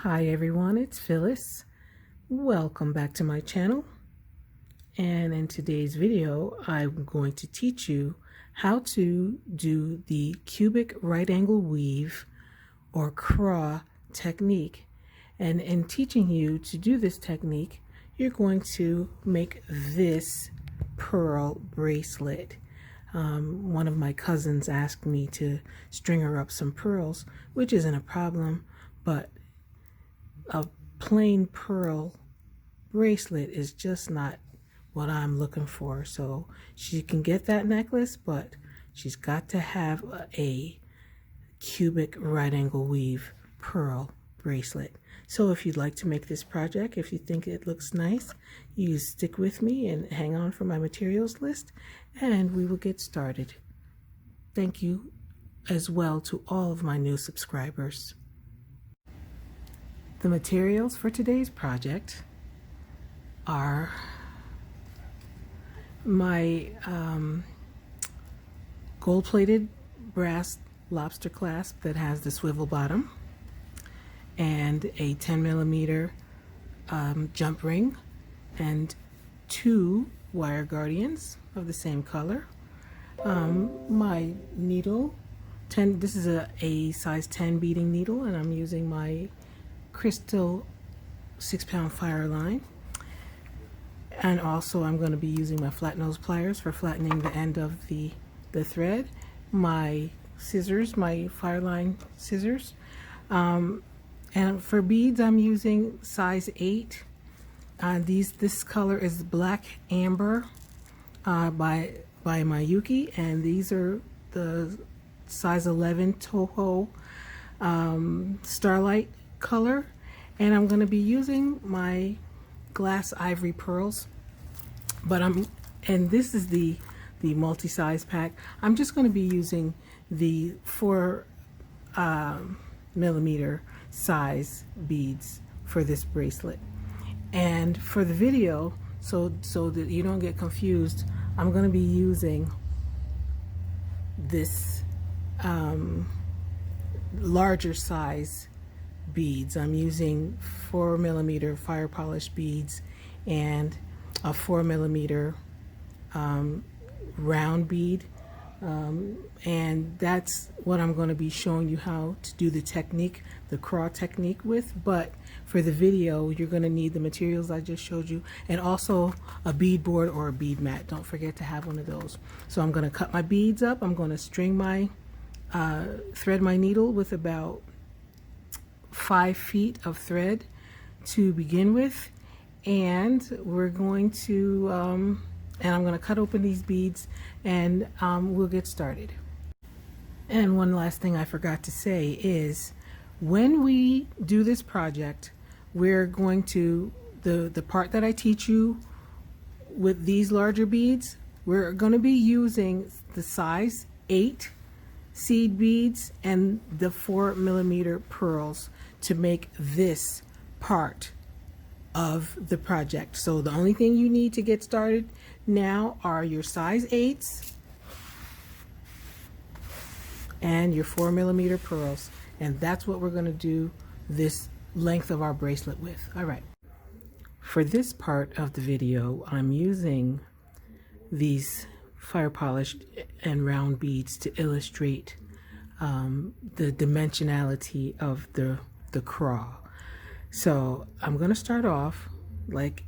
Hi everyone, it's Phyllis. Welcome back to my channel. And in today's video, I'm going to teach you how to do the cubic right angle weave or CRAW technique. And in teaching you to do this technique, you're going to make this pearl bracelet. One of my cousins asked me to string her up some pearls, which isn't a problem, but a plain pearl bracelet is just not what I'm looking for. So she can get that necklace, but she's got to have a cubic right angle weave pearl bracelet. So if you'd like to make this project, if you think it looks nice, you stick with me and hang on for my materials list, and we will get started. Thank you as well to all of my new subscribers. The materials for today's project are my gold-plated brass lobster clasp that has the swivel bottom, and a 10mm jump ring, and 2 wire guardians of the same color. My needle, this is a size 10 beading needle, and I'm using my crystal 6-pound fire line. And also I'm going to be using my flat nose pliers for flattening the end of the thread, my scissors, my fire line scissors, and for beads I'm using size 8. This color is black amber by Mayuki, and these are the size 11 Toho Starlight color. And I'm going to be using my glass ivory pearls, and this is the multi-size pack. I'm just going to be using the 4mm size beads for this bracelet. And for the video, so that you don't get confused, I'm going to be using this larger size beads. I'm using 4mm fire polish beads and a 4mm round bead, and that's what I'm going to be showing you how to do the technique, the CRAW technique with. But for the video, you're going to need the materials I just showed you, and also a bead board or a bead mat. Don't forget to have one of those. So I'm going to cut my beads up. I'm going to string my thread my needle with about 5 feet of thread to begin with, and we're going to and I'm going to cut open these beads, and we'll get started. And one last thing I forgot to say is, when we do this project, we're going to the part that I teach you with these larger beads, we're going to be using the size 8 seed beads and the 4mm pearls to make this part of the project. So the only thing you need to get started now are your size 8s and your 4mm pearls, and that's what we're going to do this length of our bracelet with. All right, for this part of the video, I'm using these fire polished and round beads to illustrate the dimensionality of the CRAW. So I'm going to start off like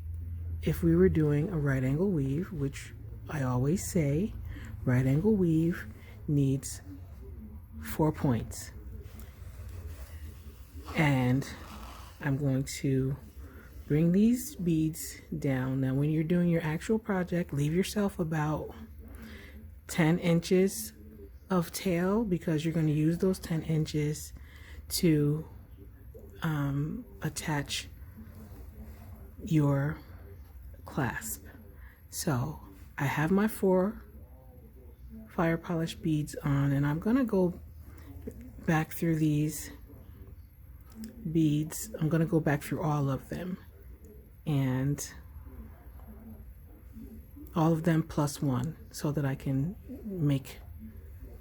if we were doing a right angle weave, which I always say right angle weave needs 4 points. And I'm going to bring these beads down. Now when you're doing your actual project, leave yourself about 10 inches of tail, because you're going to use those 10 inches to attach your clasp. So I have my 4 fire polish beads on, and I'm going to go back through these beads. I'm going to go back through all of them, and all of them plus 1, so that I can make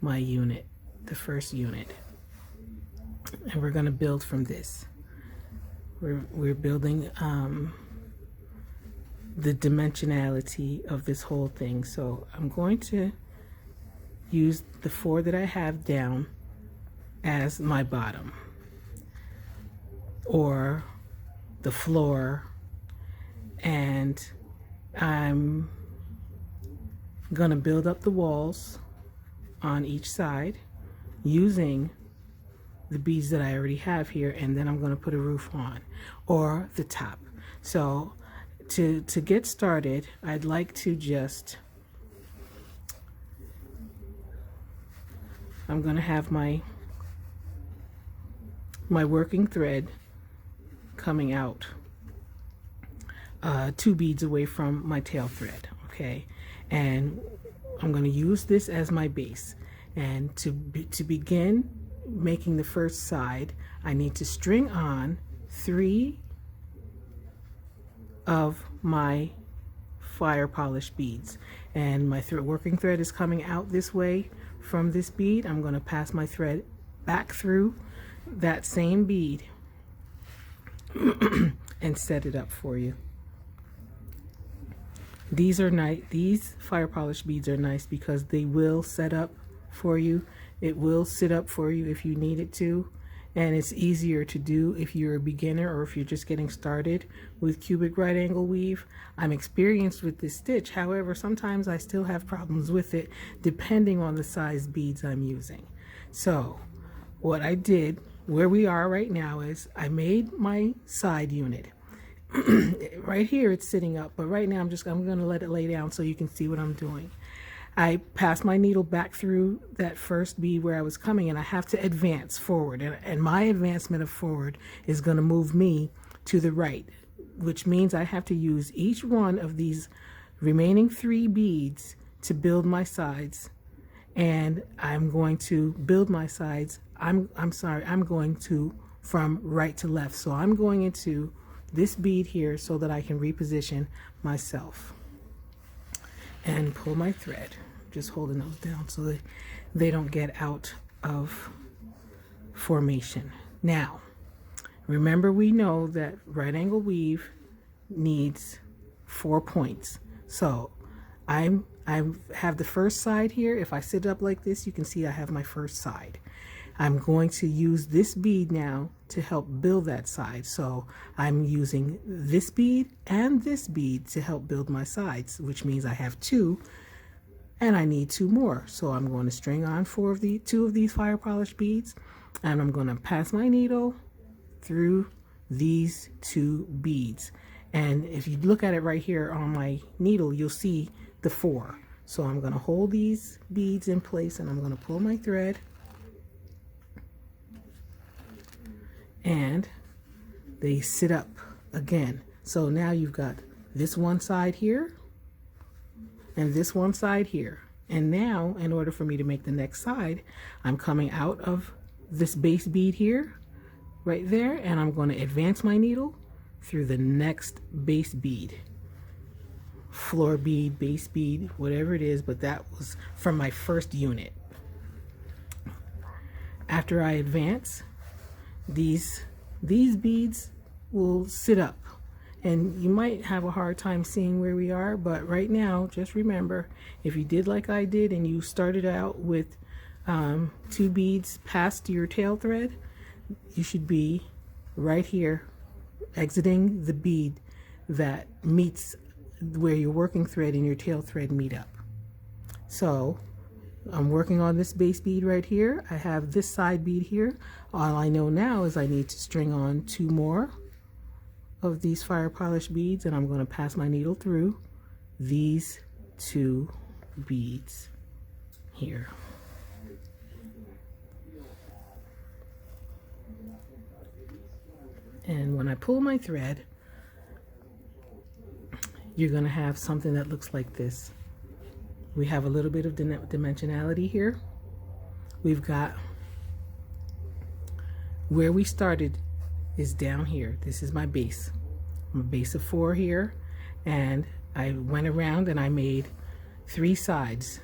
my unit, the first unit. And we're going to build from this. we're building the dimensionality of this whole thing. So I'm going to use the 4 that I have down as my bottom, or the floor, and I'm gonna build up the walls on each side using the beads that I already have here, and then I'm going to put a roof on, or the top. So to get started, I'd like to just, I'm going to have my working thread coming out 2 beads away from my tail thread, okay? And I'm going to use this as my base, and to begin making the first side, I need to string on 3 of my fire polish beads, and my working thread is coming out this way from this bead. I'm going to pass my thread back through that same bead and set it up for you. These are nice. These fire polish beads are nice because they will set up for you. It will sit up for you if you need it to, and it's easier to do if you're a beginner or if you're just getting started with cubic right angle weave. I'm experienced with this stitch, however, sometimes I still have problems with it depending on the size beads I'm using. So what I did, where we are right now, is I made my side unit. Right here it's sitting up, but right now I'm going to let it lay down so you can see what I'm doing. I pass my needle back through that first bead where I was coming, and I have to advance forward, and my advancement of forward is going to move me to the right, which means I have to use each one of these remaining 3 beads to build my sides. And I'm going to build my sides, I'm going to from right to left. So I'm going into this bead here so that I can reposition myself and pull my thread. Just holding those down so that they don't get out of formation. Now, remember, we know that right angle weave needs 4 points. So I have the first side here. If I sit up like this, you can see I have my first side. I'm going to use this bead now to help build that side. So I'm using this bead and this bead to help build my sides, which means I have 2 and I need 2 more. So I'm going to string on 2 of these fire polish beads, and I'm going to pass my needle through these 2 beads. And if you look at it right here on my needle, you'll see the 4. So I'm going to hold these beads in place, and I'm going to pull my thread, and they sit up again. So now you've got this one side here and this one side here. And now, in order for me to make the next side, I'm coming out of this base bead here, right there, and I'm going to advance my needle through the next base bead, floor bead, base bead, whatever it is, but that was from my first unit. After I advance, these beads will sit up, and you might have a hard time seeing where we are, but right now, just remember, if you did like I did and you started out with 2 beads past your tail thread, you should be right here exiting the bead that meets where your working thread and your tail thread meet up. So I'm working on this base bead right here. I have this side bead here. All I know now is I need to string on 2 more of these fire polish beads, and I'm going to pass my needle through these 2 beads here. And when I pull my thread, you're going to have something that looks like this. We have a little bit of dimensionality here. We've got where we started is down here. This is my base. I'm a base of 4 here, and I went around and I made 3 sides.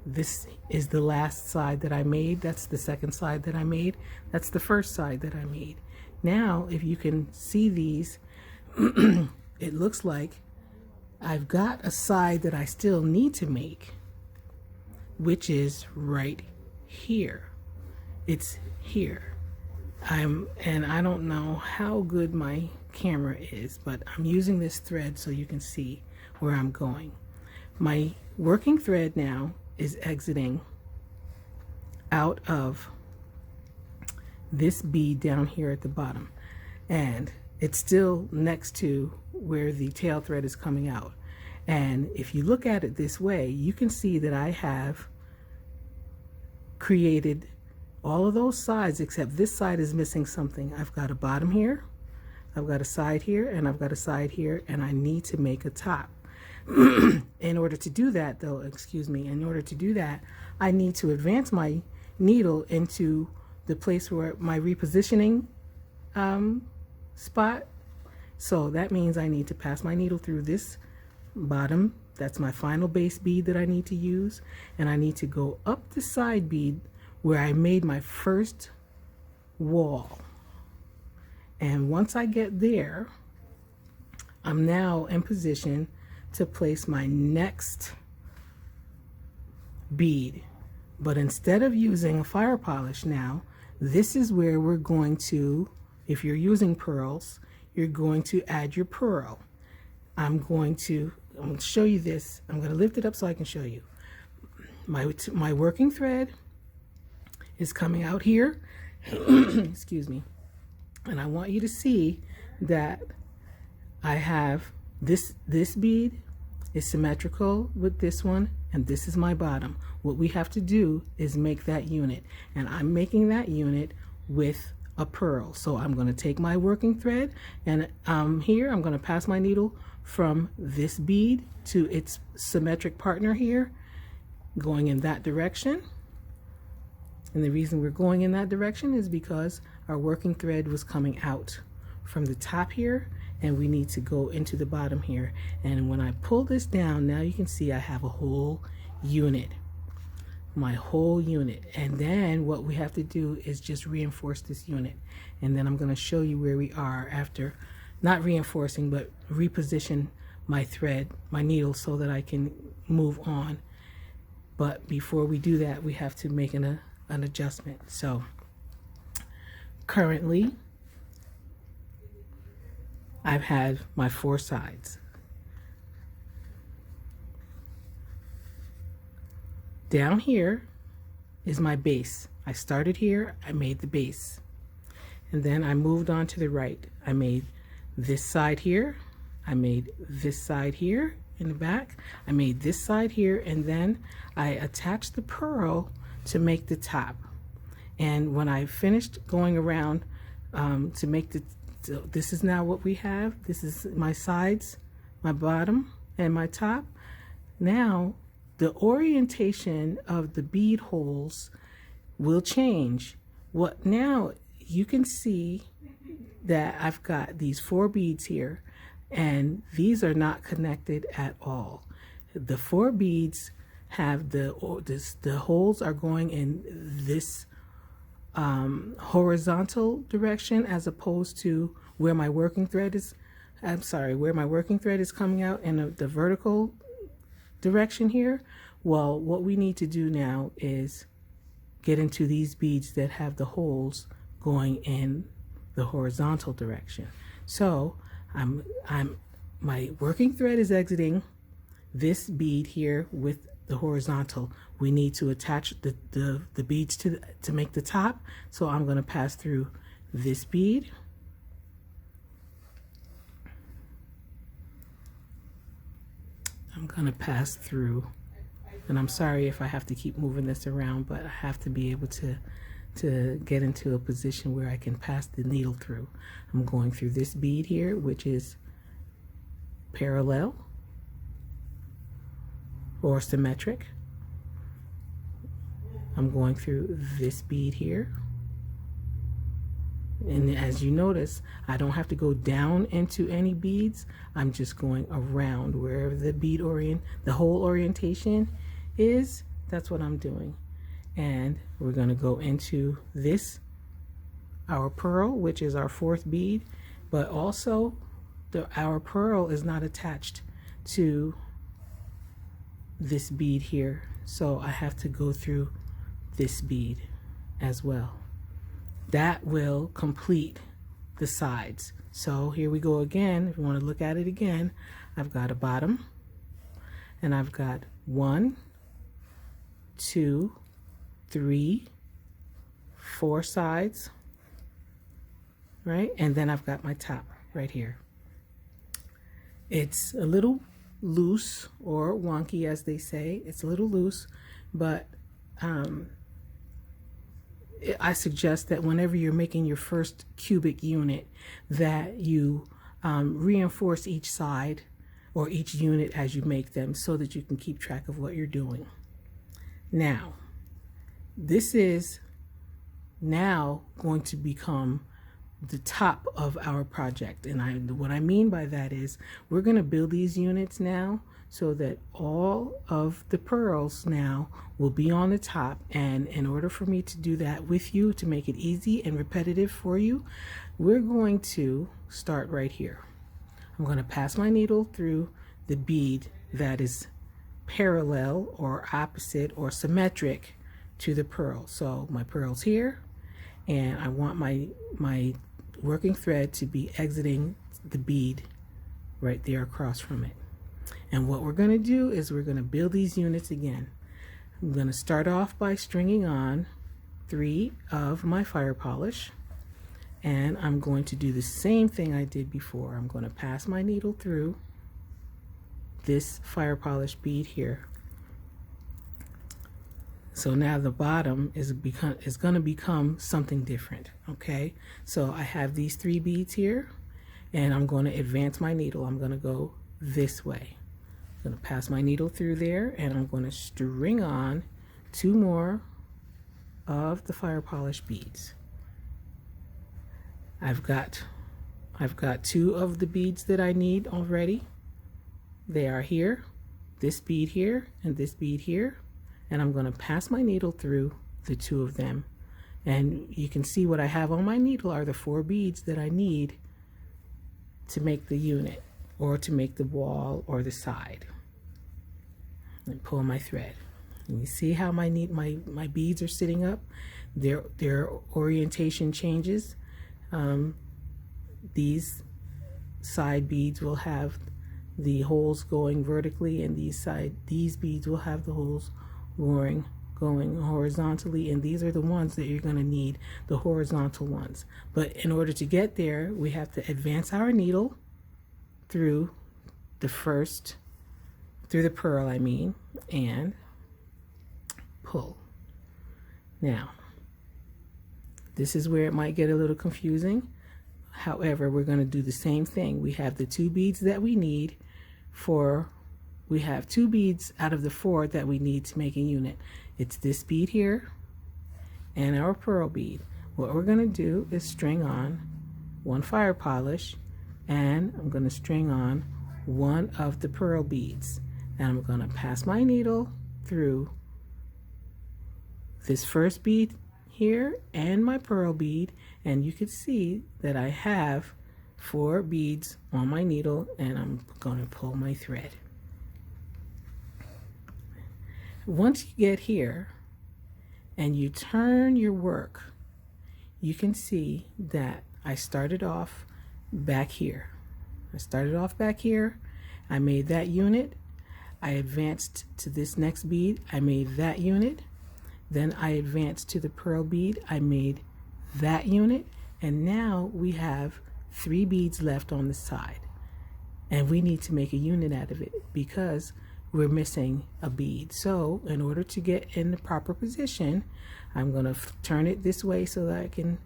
This is the last side that I made. That's the second side that I made. That's the first side that I made. Now, if you can see these, it looks like I've got a side that I still need to make, which is right here. It's here. And I don't know how good my camera is, but I'm using this thread so you can see where I'm going. My working thread now is exiting out of this bead down here at the bottom, and it's still next to where the tail thread is coming out. And if you look at it this way, you can see that I have created all of those sides, except this side is missing something. I've got a bottom here, I've got a side here, and I've got a side here, and I need to make a top. In order to do that, though, in order to do that, I need to advance my needle into the place where my repositioning spot. So that means I need to pass my needle through this bottom. That's my final base bead that I need to use. And I need to go up the side bead where I made my first wall. And once I get there, I'm now in position to place my next bead. But instead of using a fire polish now, this is where we're going to, if you're using pearls, you're going to add your pearl. I'm going to show you this. I'm going to lift it up so I can show you. My working thread is coming out here. Excuse me. And I want you to see that I have this bead is symmetrical with this one, and this is my bottom. What we have to do is make that unit, and I'm making that unit with a pearl. So I'm going to take my working thread, and here I'm going to pass my needle from this bead to its symmetric partner here, going in that direction. And the reason we're going in that direction is because our working thread was coming out from the top here, and we need to go into the bottom here. And when I pull this down, now you can see I have a whole unit, my whole unit. And then what we have to do is just reinforce this unit. And then I'm going to show you where we are after, not reinforcing, but reposition my thread, my needle, so that I can move on. But before we do that, we have to make an adjustment. So currently I've had my 4 sides. Down here is my base. I started here, I made the base. And then I moved on to the right. I made this side here, I made this side here in the back, I made this side here, and then I attached the pearl to make the top. And when I finished going around to make the, so this is now what we have. This is my sides, my bottom, and my top. Now the orientation of the bead holes will change. What now you can see that I've got these 4 beads here, and these are not connected at all. The 4 beads have the holes are going in this horizontal direction, as opposed to where my working thread is, where my working thread is coming out in the vertical direction here. Well, what we need to do now is get into these beads that have the holes going in the horizontal direction. So my working thread is exiting this bead here with the horizontal. We need to attach the beads to make the top. So I'm going to pass through this bead, I'm going to pass through, and I'm sorry if I have to keep moving this around, but I have to be able to get into a position where I can pass the needle through. I'm going through this bead here, which is parallel or symmetric. I'm going through this bead here, and as you notice, I don't have to go down into any beads. I'm just going around wherever the bead the whole orientation is. That's what I'm doing. And we're going to go into this our pearl, which is our fourth bead, but also our pearl is not attached to this bead here, so I have to go through this bead as well. That will complete the sides. So here we go again. If you want to look at it again, I've got a bottom, and I've got 1, 2, 3, 4 sides, right? And then I've got my top right here. It's a little loose, or wonky as they say. It's a little loose, but I suggest that whenever you're making your first cubic unit, that you reinforce each side or each unit as you make them, so that you can keep track of what you're doing. Now, this is now going to become the top of our project, and what I mean by that is we're going to build these units now so that all of the pearls now will be on the top. And in order for me to do that with you, to make it easy and repetitive for you, we're going to start right here. I'm going to pass my needle through the bead that is parallel or opposite or symmetric to the pearl. So my pearl's here, and I want my working thread to be exiting the bead right there across from it. And what we're going to do is we're going to build these units again. I'm going to start off by stringing on 3 of my fire polish, and I'm going to do the same thing I did before. I'm going to pass my needle through this fire polish bead here. So now the bottom is going to become something different, okay? So I have these 3 beads here, and I'm going to advance my needle. I'm going to go this way. I'm going to pass my needle through there, and I'm going to string on 2 more of the fire polish beads. I've got 2 of the beads that I need already. They are here, this bead here, and this bead here. And I'm going to pass my needle through the 2 of them. And you can see what I have on my needle are the 4 beads that I need to make the unit, or to make the wall or the side. And pull my thread. And you see how my beads are sitting up? Their orientation changes. These side beads will have the holes going vertically, and these beads will have the holes going horizontally, and these are the ones that you're going to need, the horizontal ones. But in order to get there, we have to advance our needle through the pearl, and pull. Now, this is where it might get a little confusing. However, we're going to do the same thing. We have the 2 beads that we need we have 2 beads out of the 4 that we need to make a unit. It's this bead here and our pearl bead. What we're going to do is string on 1 fire polish, and I'm going to string on 1 of the pearl beads. And I'm going to pass my needle through this first bead here and my pearl bead, and you can see that I have 4 beads on my needle, and I'm going to pull my thread. Once you get here and you turn your work, you can see that I started off back here. I made that unit. I advanced to this next bead. I made that unit. Then I advanced to the pearl bead. I made that unit. And now we have 3 beads left on the side. And we need to make a unit out of it because we're missing a bead. So in order to get in the proper position, I'm going to turn it this way so that I can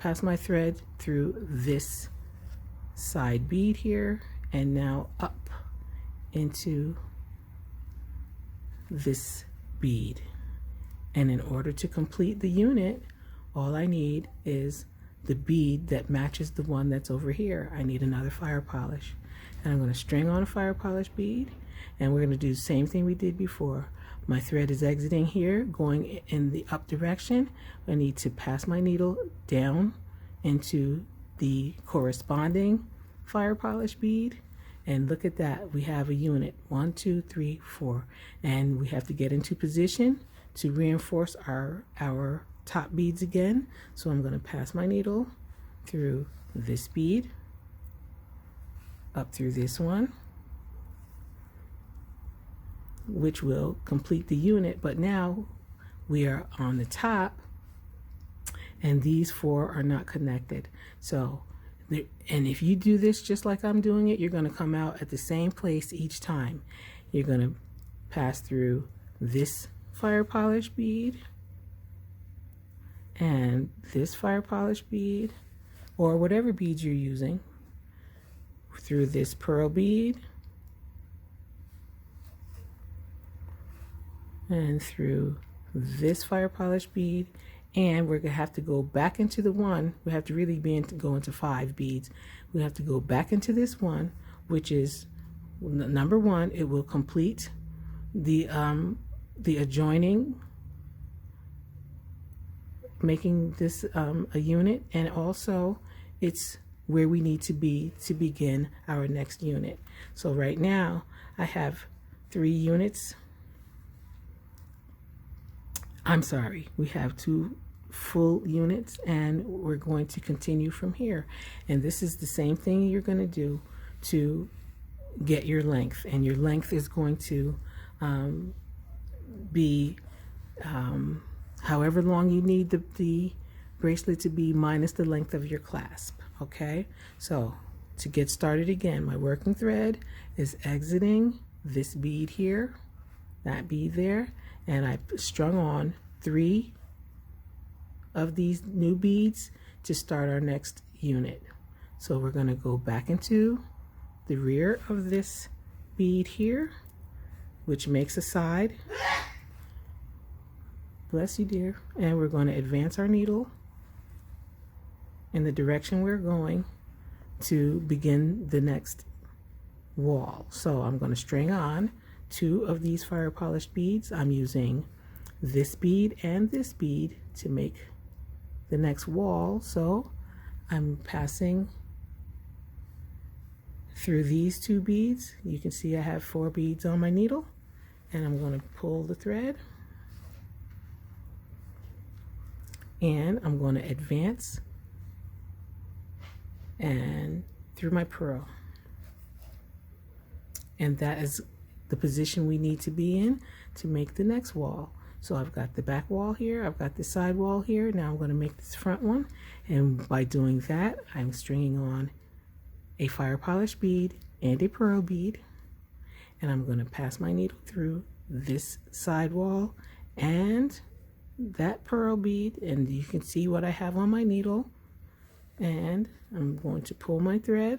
pass my thread through this side bead here, and now up into this bead. And in order to complete the unit, all I need is the bead that matches the one that's over here. I need another fire polish, and I'm going to string on a fire polish bead, and we're going to do the same thing we did before. My thread is exiting here, going in the up direction. I need to pass my needle down into the corresponding fire polish bead. And look at that, we have a unit, 1, 2, 3, 4, and we have to get into position to reinforce our top beads again. So I'm going to pass my needle through this bead, up through this one, which will complete the unit. But now we are on the top and these 4 are not connected. So, and if you do this just like I'm doing it, you're going to come out at the same place each time. You're going to pass through this fire polish bead and this fire polish bead, or whatever beads you're using, through this pearl bead and through this fire polish bead. And we're gonna have to go back into the one. We have to really go into 5 beads. We have to go back into this one, which is number 1. It will complete the adjoining, making this a unit, and also it's where we need to be to begin our next unit. So right now I have 3 units. I'm sorry, we have 2 full units, and we're going to continue from here. And this is the same thing you're going to do to get your length, and your length is going to be however long you need the bracelet to be, minus the length of your clasp. Okay, so to get started again, my working thread is exiting this bead here, that bead there, and I strung on 3 of these new beads to start our next unit. So we're going to go back into the rear of this bead here, which makes a side. Bless you, dear. And we're going to advance our needle in the direction we're going to begin the next wall. So I'm going to string on 2 of these fire polished beads. I'm using this bead and this bead to make the next wall. So I'm passing through these 2 beads. You can see I have 4 beads on my needle, and I'm going to pull the thread, and I'm going to advance and through my pearl, and that is the position we need to be in to make the next wall. So I've got the back wall here, I've got the side wall here. Now I'm going to make this front one, and by doing that I'm stringing on a fire polish bead and a pearl bead, and I'm going to pass my needle through this side wall and that pearl bead, and you can see what I have on my needle. And I'm going to pull my thread,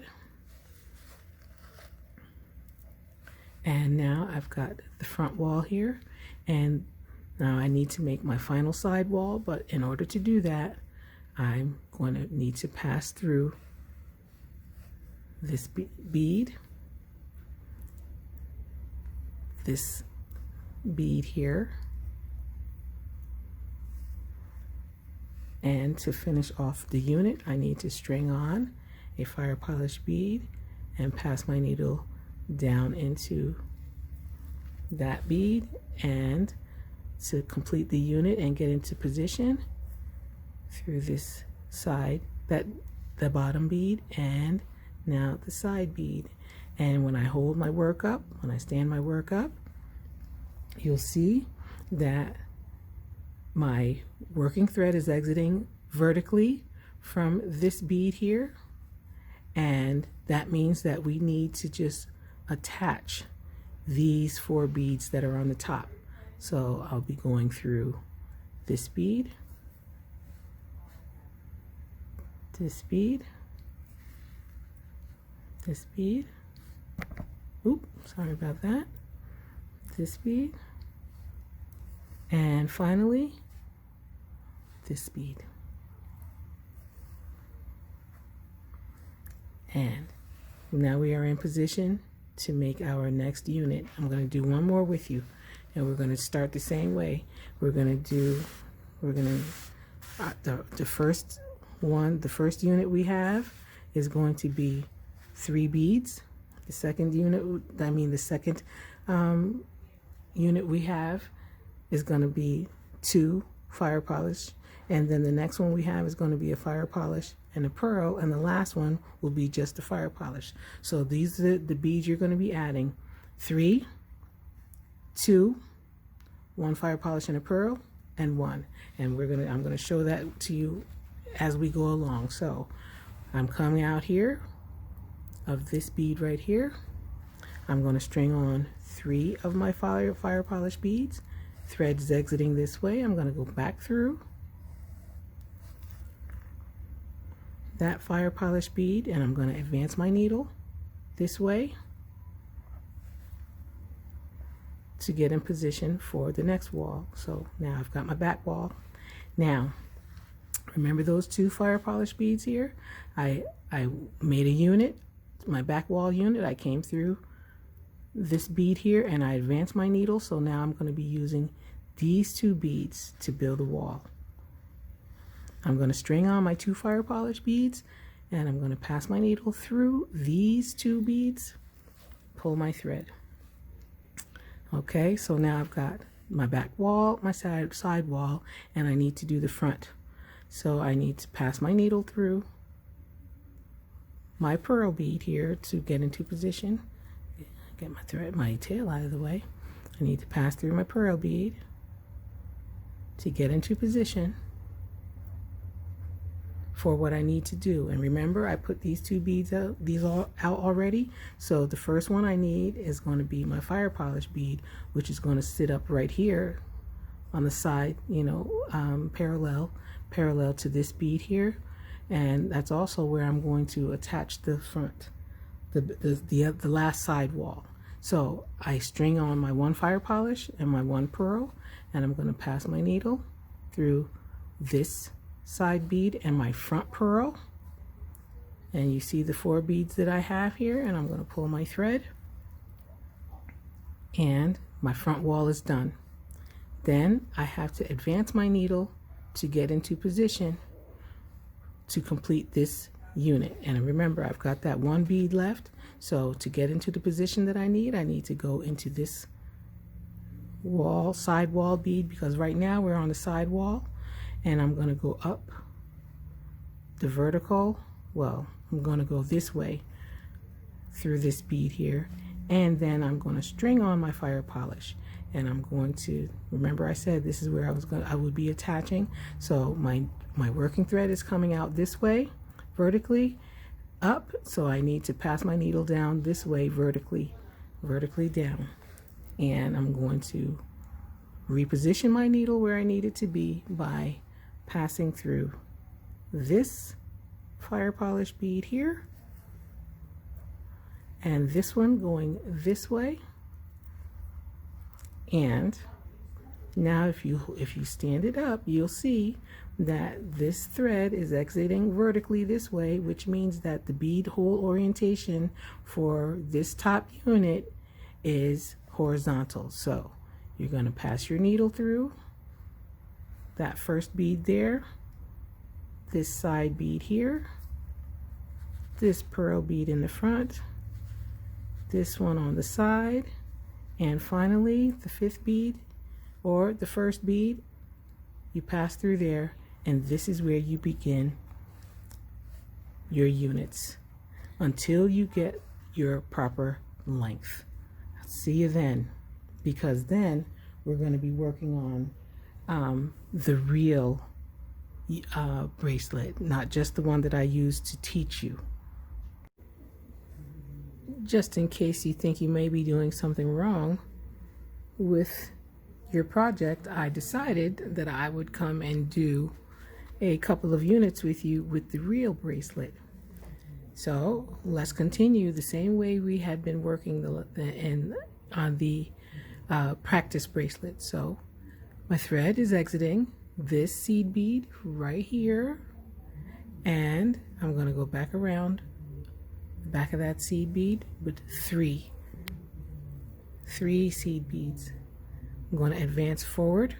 and now I've got the front wall here, and now I need to make my final side wall. But in order to do that, I'm going to need to pass through this bead, this bead here, and to finish off the unit I need to string on a fire polish bead and pass my needle down into that bead, and to complete the unit and get into position through this side, the bottom bead, and now the side bead. And when I hold my work up, when I stand my work up, you'll see that my working thread is exiting vertically from this bead here, and that means that we need to just attach these 4 beads that are on the top. So I'll be going through this bead, this bead, this bead, oop, sorry about that, this bead, and finally this bead. And now we are in position to make our next unit. I'm going to do one more with you, and we're going to start the same way. The first the first unit we have is going to be 3 beads. The second unit, the second unit we have is going to be 2 fire polish, and then the next one we have is going to be a fire polish and a pearl, and the last one will be just a fire polish. So these are the beads you're going to be adding: 3, 2, 1 fire polish and a pearl, and 1. And I'm gonna show that to you as we go along. So I'm coming out here of this bead right here. I'm going to string on 3 of my fire polish beads. Threads exiting this way. I'm going to go back through that fire polish bead, and I'm going to advance my needle this way to get in position for the next wall. So now I've got my back wall. Now remember those 2 fire polish beads here? I made a unit, my back wall unit. I came through this bead here and I advanced my needle. So now I'm going to be using these 2 beads to build a wall. I'm going to string on my 2 fire polish beads, and I'm going to pass my needle through these 2 beads, pull my thread. Okay, so now I've got my back wall, my side wall, and I need to do the front. So I need to pass my needle through my pearl bead here to get into position. Get my tail out of the way. I need to pass through my pearl bead to get into position for what I need to do. And remember, I put these 2 beads out, out already. So the first one I need is going to be my fire polish bead, which is going to sit up right here on the side, parallel to this bead here. And that's also where I'm going to attach the front, the last side wall. So I string on my 1 fire polish and my 1 pearl, and I'm going to pass my needle through this side bead and my front pearl, and you see the 4 beads that I have here, and I'm going to pull my thread, and my front wall is done. Then I have to advance my needle to get into position to complete this unit. And remember, I've got that 1 bead left, so to get into the position that I need to go into this wall, side wall bead, because right now we're on the side wall, and I'm going to go up the vertical. Well, I'm going to go this way through this bead here, and then I'm going to string on my fire polish, and I'm going to, remember I said this is where I would be attaching. So my working thread is coming out this way vertically up, so I need to pass my needle down this way vertically down, and I'm going to reposition my needle where I need it to be by passing through this fire polish bead here and this one going this way. And now if you stand it up, you'll see that this thread is exiting vertically this way, which means that the bead hole orientation for this top unit is horizontal. So you're going to pass your needle through that first bead there, this side bead here, this pearl bead in the front, this one on the side, and finally the 5th bead, or the first bead, you pass through there, and this is where you begin your units until you get your proper length. I'll see you then, because then we're going to be working on the real bracelet, not just the one that I used to teach you. Just in case you think you may be doing something wrong with your project, I decided that I would come and do a couple of units with you with the real bracelet. So let's continue the same way we had been working on the practice bracelet. So my thread is exiting this seed bead right here, and I'm going to go back around the back of that seed bead with three seed beads. I'm going to advance forward,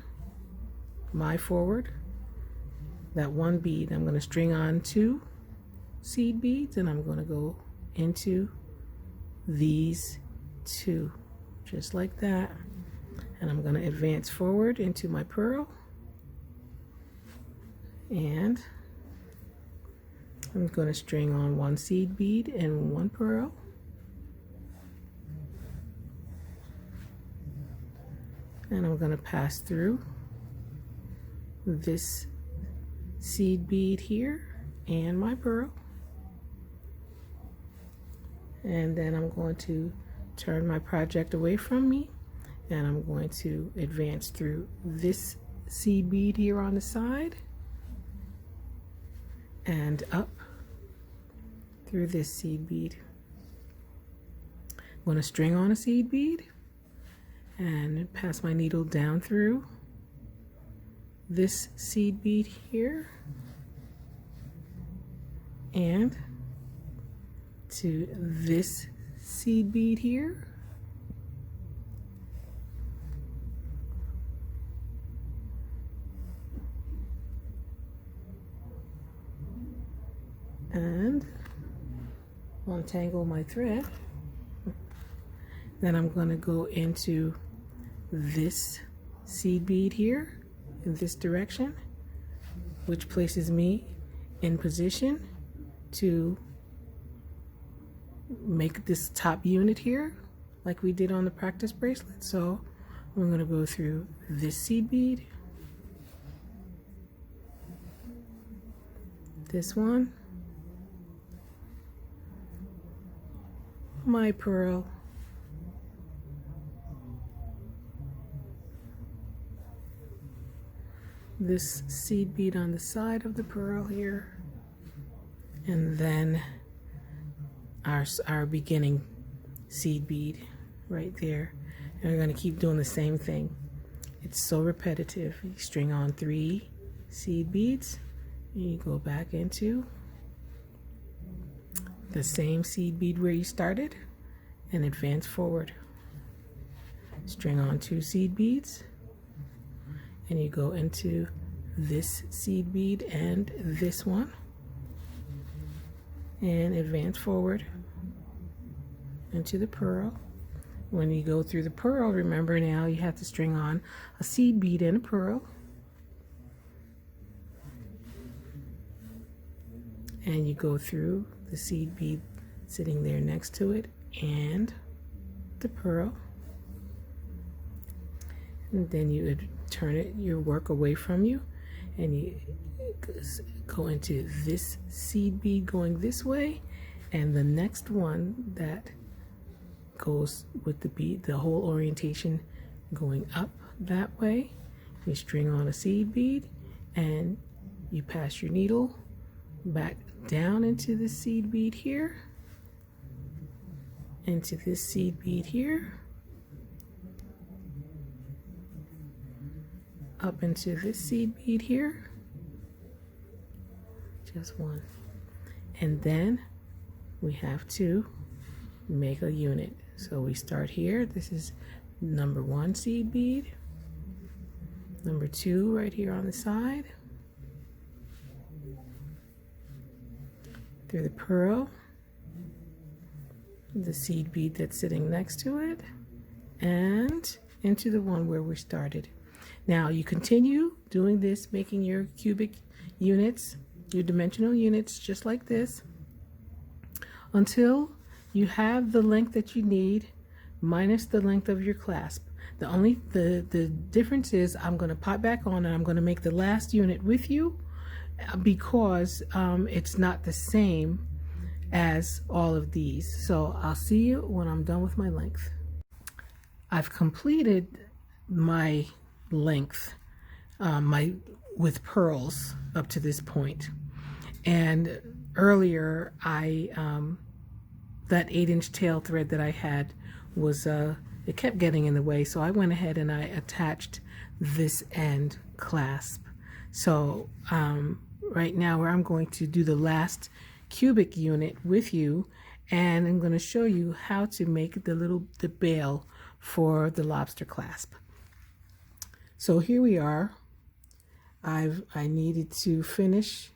that one bead. I'm going to string on 2 seed beads, and I'm going to go into these 2, just like that. And I'm going to advance forward into my pearl, and I'm going to string on 1 seed bead and 1 pearl. And I'm going to pass through this seed bead here and my pearl. And then I'm going to turn my project away from me, and I'm going to advance through this seed bead here on the side and up through this seed bead. I'm going to string on a seed bead and pass my needle down through this seed bead here and to this seed bead here, and untangle my thread. Then I'm going to go into this seed bead here in this direction, which places me in position to make this top unit here like we did on the practice bracelet. So I'm going to go through this seed bead, this one, my pearl, this seed bead on the side of the pearl here, and then our beginning seed bead right there. And we're going to keep doing the same thing. It's so repetitive. You string on 3 seed beads, and you go back into the same seed bead where you started and advance forward. String on 2 seed beads, and you go into this seed bead and this one and advance forward into the pearl. When you go through the pearl, remember now you have to string on a seed bead and a pearl, and you go through the seed bead sitting there next to it and the pearl, and then you would turn your work away from you, and you go into this seed bead going this way, and the next one that goes with the bead, the whole orientation going up that way. You string on a seed bead and you pass your needle back down into the seed bead here, into this seed bead here, up into this seed bead here, just one, and then we have to make a unit. So we start here. This is number 1 seed bead, number 2 right here on the side, through the pearl, the seed bead that's sitting next to it, and into the one where we started. Now you continue doing this, making your cubic units, your dimensional units just like this, until you have the length that you need minus the length of your clasp. The difference is I'm going to pop back on and I'm going to make the last unit with you because it's not the same as all of these. So I'll see you when I'm done with my length. I've completed my length with pearls up to this point, and earlier that 8-inch tail thread that I had was it kept getting in the way, so I went ahead and I attached this end clasp. So right now where I'm going to do the last cubic unit with you, and I'm going to show you how to make the bail for the lobster clasp. So here we are. I needed to finish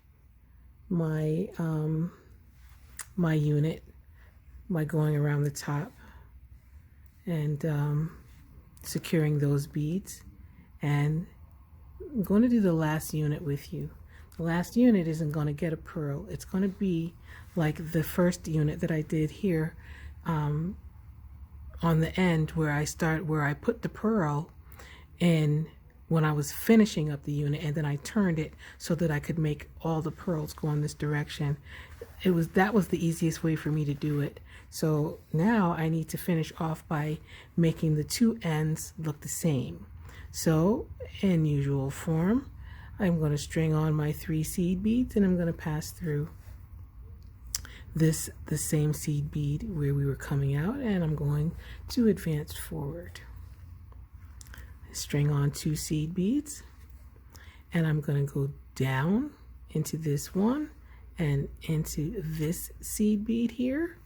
my my unit by going around the top and securing those beads, and I'm going to do the last unit with you. The last unit isn't going to get a pearl. It's going to be like the first unit that I did here on the end where I put the pearl in when I was finishing up the unit, and then I turned it so that I could make all the pearls go in this direction. That was the easiest way for me to do it. So now I need to finish off by making the two ends look the same. So in usual form, I'm going to string on my 3 seed beads, and I'm going to pass through the same seed bead where we were coming out, and I'm going to advance forward. String on 2 seed beads, and I'm going to go down into this one and into this seed bead here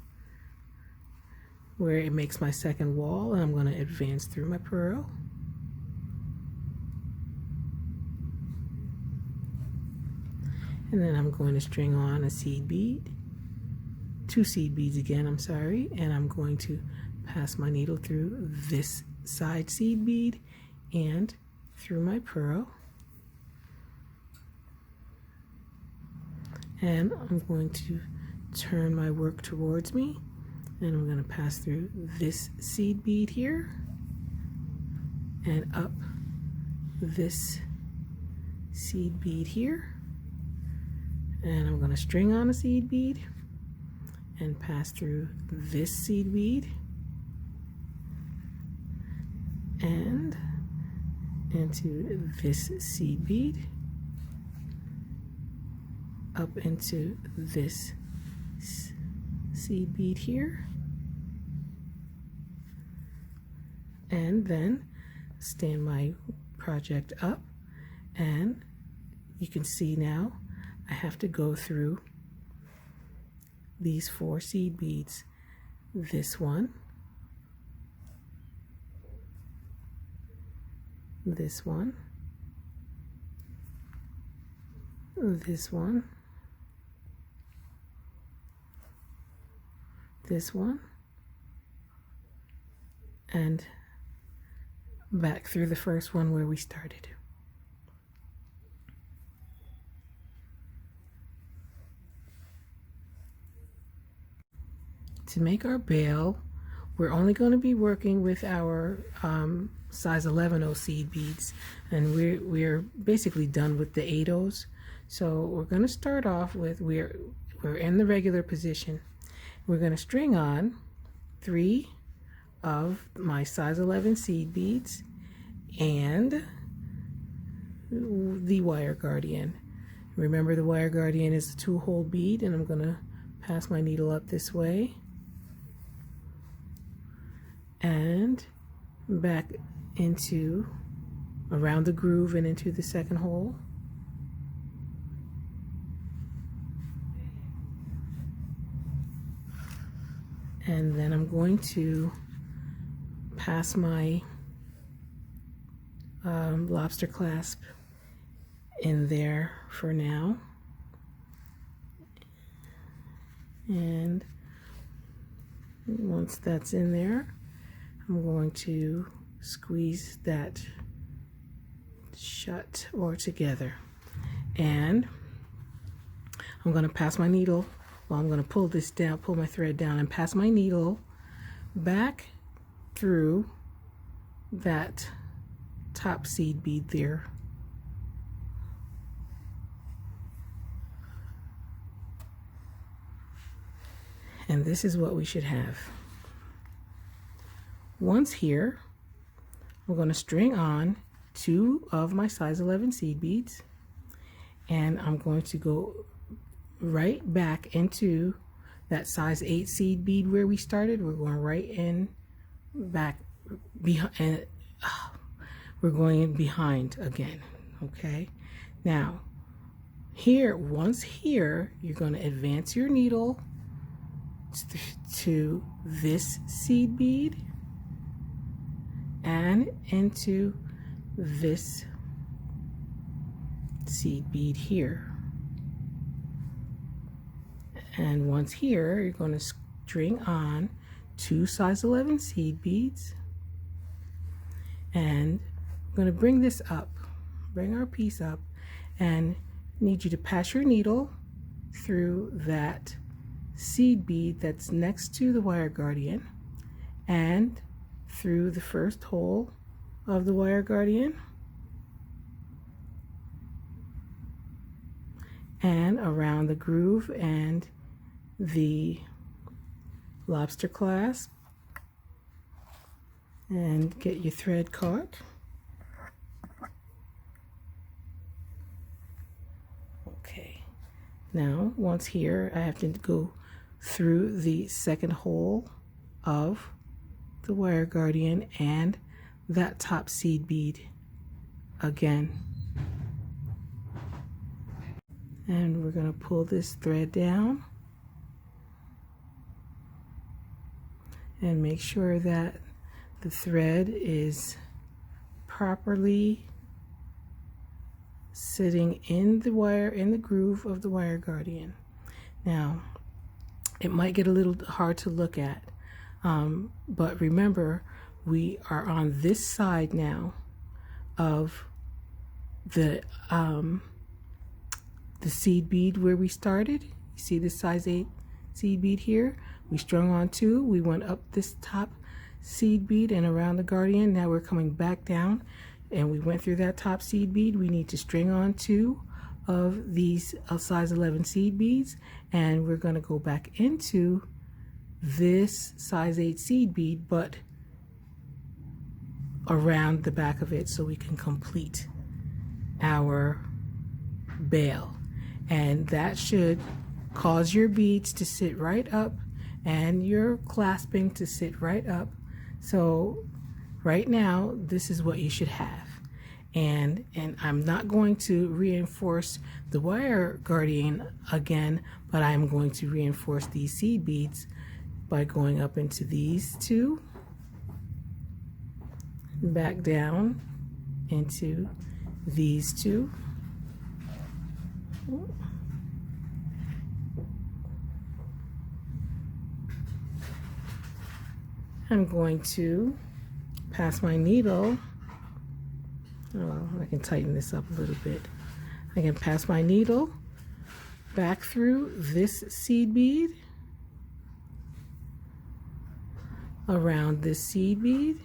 where it makes my second wall, and I'm going to advance through my pearl. And then I'm going to string on a seed bead, 2 seed beads again, I'm sorry, and I'm going to pass my needle through this side seed bead and through my pearl. And I'm going to turn my work towards me, and I'm going to pass through this seed bead here and up this seed bead here. And I'm going to string on a seed bead and pass through this seed bead and into this seed bead, up into this seed bead here, and then stand my project up, and you can see now I have to go through these 4 seed beads. This one, this one, this one, this one, and back through the first one where we started. To make our bail, we're only going to be working with our size 11 seed beads, and we're basically done with the 8 So we're going to start off with, we're in the regular position. We're going to string on 3 of my size 11 seed beads and the wire guardian. Remember, the wire guardian is a 2-hole bead, and I'm going to pass my needle up this way and back into around the groove and into the second hole. And then I'm going to pass my lobster clasp in there for now. And once that's in there, I'm going to squeeze that shut or together, and I'm going to pass my needle, well, I'm going to pull this down, pull my thread down and pass my needle back through that top seed bead there. And this is what we should have. Once here, I'm going to string on 2 of my size 11 seed beads, and I'm going to go right back into that size 8 seed bead where we started. We're going right in back behind, we're going in behind again. Okay, now here, once here, you're going to advance your needle to this seed bead and into this seed bead here. And once here, you're going to string on 2 size 11 seed beads. And I'm going to bring this up, bring our piece up, and need you to pass your needle through that seed bead that's next to the wire guardian and through the first hole of the wire guardian and around the groove and the lobster clasp, and get your thread caught. Okay, now once here I have to go through the second hole of the wire guardian and that top seed bead again, and we're going to pull this thread down and make sure that the thread is properly sitting in the wire, in the groove of the wire guardian. Now, it might get a little hard to look at, but remember, we are on this side now of the seed bead where we started. You see this size 8 seed bead here? We strung on 2, we went up this top seed bead and around the guardian. Now we're coming back down and we went through that top seed bead. We need to string on 2 of these size 11 seed beads, and we're going to go back into this size 8 seed bead but around the back of it so we can complete our bail. And that should cause your beads to sit right up and your clasping to sit right up. So right now, this is what you should have. And I'm not going to reinforce the wire guardian again, but I'm going to reinforce these seed beads by going up into these 2, back down into these 2. I'm going to pass my needle. Oh, I can tighten this up a little bit. I can pass my needle back through this seed bead, around this seed bead,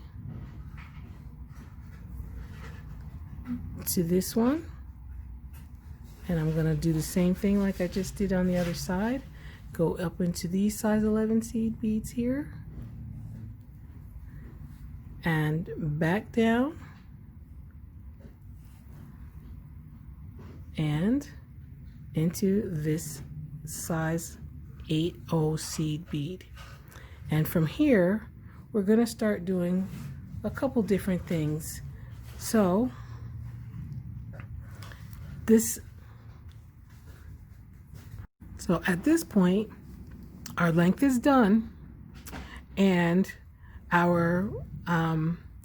to this one, and I'm going to do the same thing like I just did on the other side. Go up into these size 11 seed beads here, and back down and into this size 8/0 seed bead. And from here we're going to start doing a couple different things. So at this point our length is done and our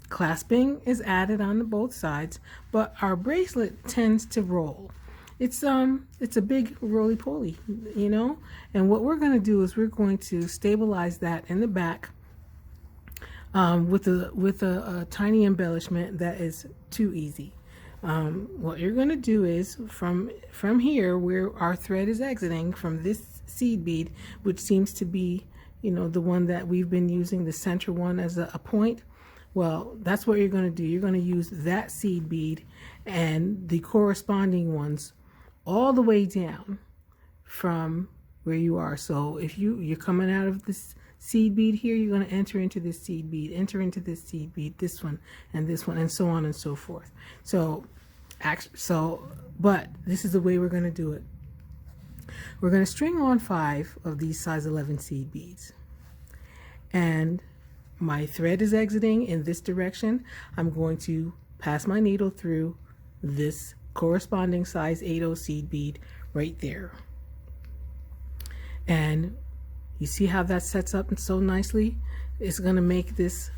clasping is added on to both sides, but our bracelet tends to roll. It's a big roly-poly, you know, and what we're going to do is we're going to stabilize that in the back with a tiny embellishment that is too easy. What you're going to do is from here where our thread is exiting from this seed bead, which seems to be, you know, the one that we've been using, the center one as a point. Well, that's what you're going to do. You're going to use that seed bead and the corresponding ones all the way down from where you are. So if you're coming out of this seed bead here, you're going to enter into this seed bead, enter into this seed bead, this one, and so on and so forth. But this is the way we're going to do it. We're going to string on 5 of these size 11 seed beads, and my thread is exiting in this direction. I'm going to pass my needle through this corresponding size 8/0 seed bead right there. And you see how that sets up so nicely? It's going to make this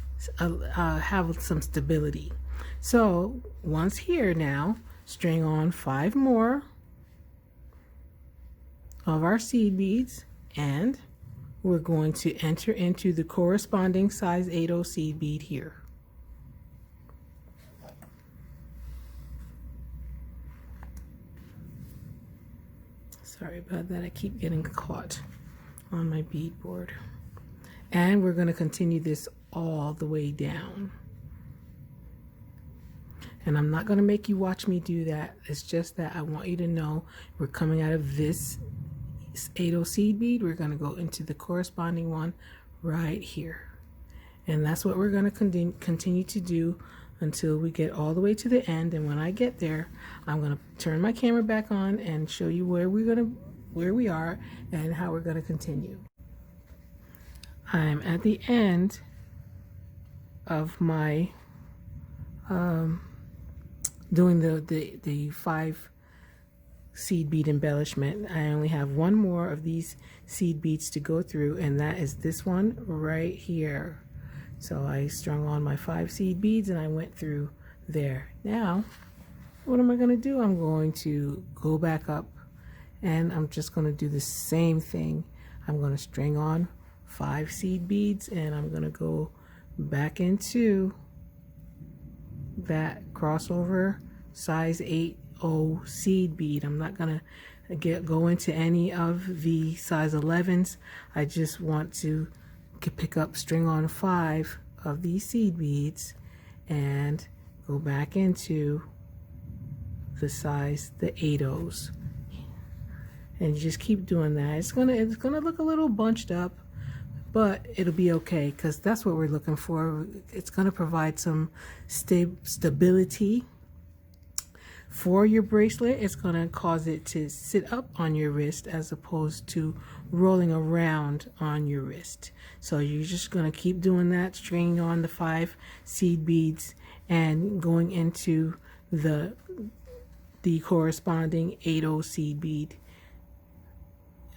have some stability. So once here now, string on 5 more of our seed beads, and we're going to enter into the corresponding size 8/0 seed bead here. Sorry about that, I keep getting caught on my bead board. And we're going to continue this all the way down. And I'm not going to make you watch me do that. It's just that I want you to know we're coming out of this 8/0 seed bead. We're going to go into the corresponding one right here. And that's what we're going to continue to do until we get all the way to the end. And when I get there, I'm going to turn my camera back on and show you where we are and how we're going to continue. I'm at the end of my doing the 5 seed bead embellishment. I only have one more of these seed beads to go through, and that is this one right here. So I strung on my 5 seed beads and I went through there. Now, what am I going to do? I'm going to go back up and I'm just going to do the same thing. I'm going to string on 5 seed beads and I'm going to go back into that crossover size 8/0 seed bead. I'm not going to go into any of the size 11s. I just want to pick up, string on 5 of these seed beads and go back into the 8/0s, and you just keep doing that. It's gonna look a little bunched up, but it'll be okay because that's what we're looking for. It's gonna provide some stability for your bracelet. It's gonna cause it to sit up on your wrist as opposed to rolling around on your wrist. So you're just gonna keep doing that, stringing on the 5 seed beads and going into the corresponding 8/0 seed bead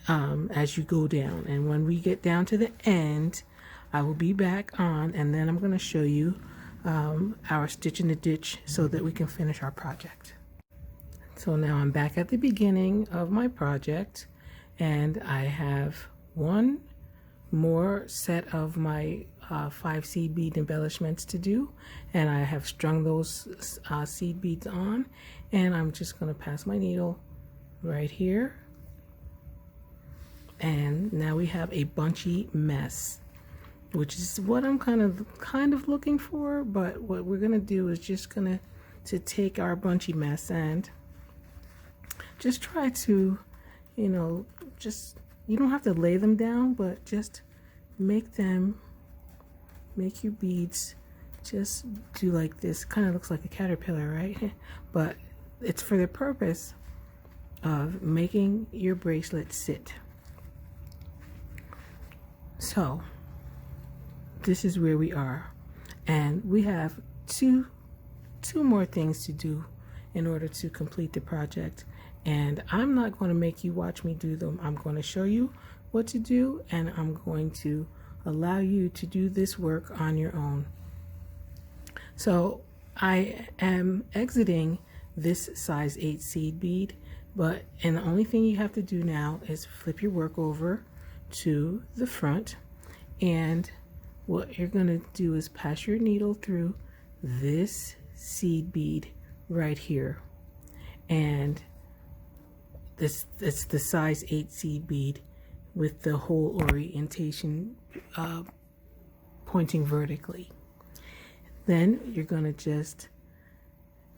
as you go down. And when we get down to the end, I will be back on, and then I'm going to show you our stitch in the ditch so that we can finish our project. So now I'm back at the beginning of my project, and I have one more set of my 5 seed bead embellishments to do, and I have strung those seed beads on, and I'm just going to pass my needle right here, and now we have a bunchy mess, which is what I'm kind of looking for. But what we're going to do is just going to take our bunchy mess and just try to, you know, you don't have to lay them down, but just make your beads just do like this. Kind of looks like a caterpillar, right? But it's for the purpose of making your bracelet sit. So this is where we are, and we have two more things to do in order to complete the project. And I'm not going to make you watch me do them. I'm going to show you what to do, and I'm going to allow you to do this work on your own. So I am exiting this size 8 seed bead, and the only thing you have to do now is flip your work over to the front, and what you're going to do is pass your needle through this seed bead right here, and it's the size 8 seed bead with the whole orientation pointing vertically. Then you're going to just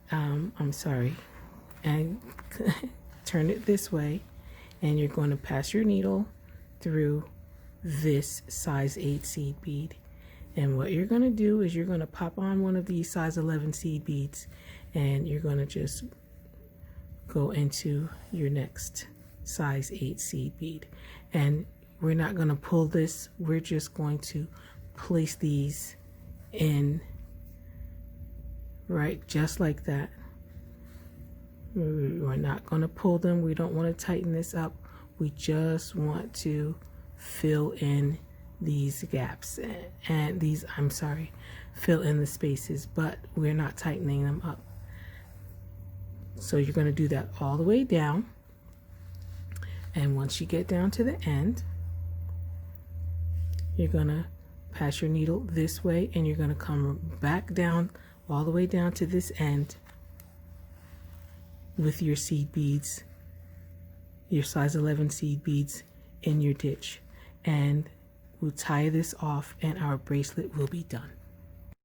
and turn it this way, and you're going to pass your needle through this size 8 seed bead. And what you're going to do is you're going to pop on one of these size 11 seed beads, and you're going to just go into your next size 8 seed bead. And we're not going to pull this, we're just going to place these in right just like that. We're not going to pull them, we don't want to tighten this up, we just want to fill in these gaps and fill in the spaces, but we're not tightening them up. So you're going to do that all the way down. And once you get down to the end, you're going to pass your needle this way, and you're going to come back down all the way down to this end with your seed beads, your size 11 seed beads in your ditch, and we'll tie this off and our bracelet will be done.